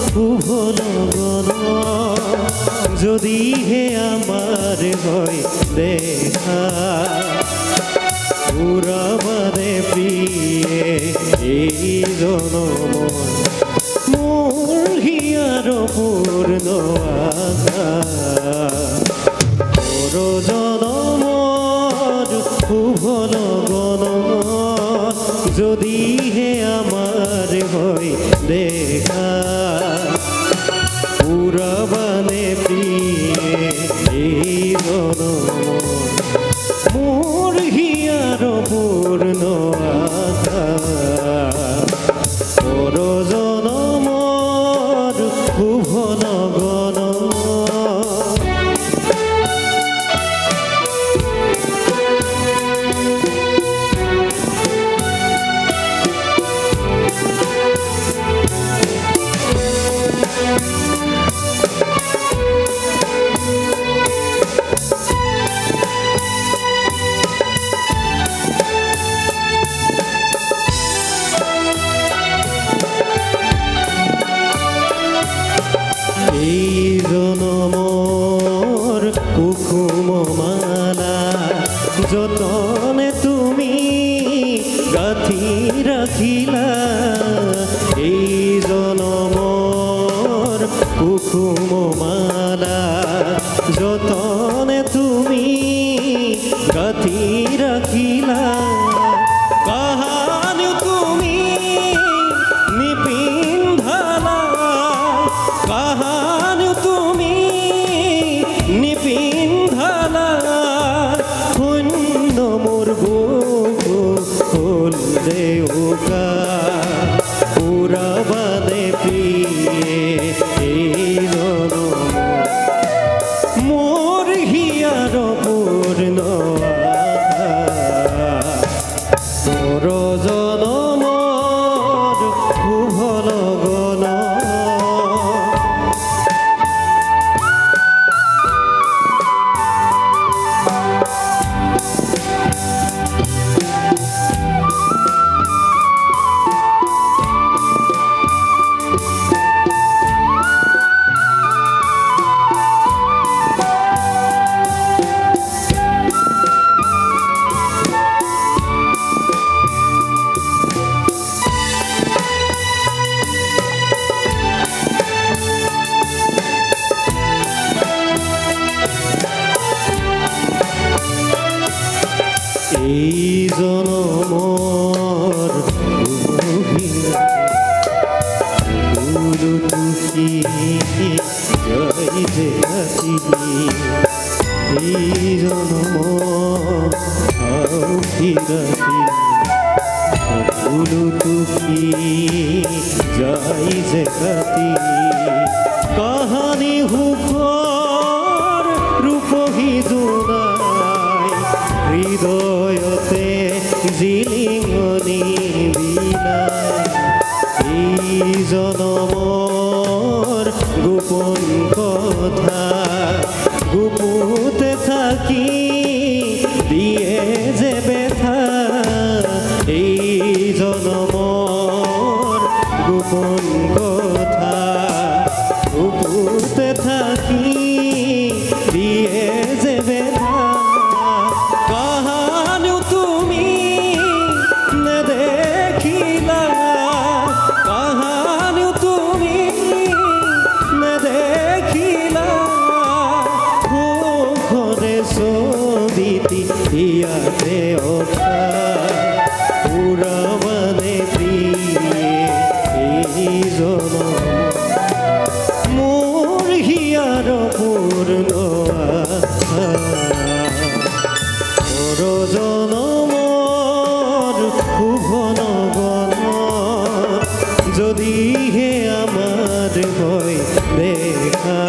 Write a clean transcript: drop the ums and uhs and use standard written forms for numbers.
ভুবন গণ যদিহে আমার হয় দেখা পুরবাদে প্রিয়ে এই জনম মোর হিয়ার পূর্ণ আশা মোর জনমর ভুবন গণ যদিহে আমার হয় দেখা পুরবাদে প্রিয়ে এই জনম মোর হিয়ার পূর্ণ আশা মোর জনমর ভুবন গণ এই জনমর কুকুম মালা যতনে তুমি গাঁথি রাখিলা এই জনমর কুকুম মালা যতনে তুমি গাঁথি রাখিলা কাহানি তুমি নিপিন্ধালা কাহানি তুমি নিপিন্ধালা শূন্য মোর বুকু ফুল দেউকা পুরবাদে প্রিয়ে এই জনম মোর হিয়ার পূর্ণ মোর জনমর ভুবন গণ এই জনমর তুলসী জয় যে এই জনমর তুলসী জয় যে কাহানি হুকর রূপহী জোনাই হৃদয়তে জিলিঙনি বিলাই এই জনমৰ গোপন কথা গুপুতে থাকি দিয়ে যে ব্যথা এই জনমৰ গোপন কথা গুপুতে থাকি দিয়ে যে ব্যথা কাহানিও তুমি নেদেখিলা কাহানিও তুমি নেদেখিলা ঘরে ছবিটি ইয়াতে অথা পুরবাদে প্রিয়ে এই জনম মোর হিয়ার পূর্ণ আশা মোর জনমৰ ভুবন গণ যদিহে আমাৰ হয় দেখা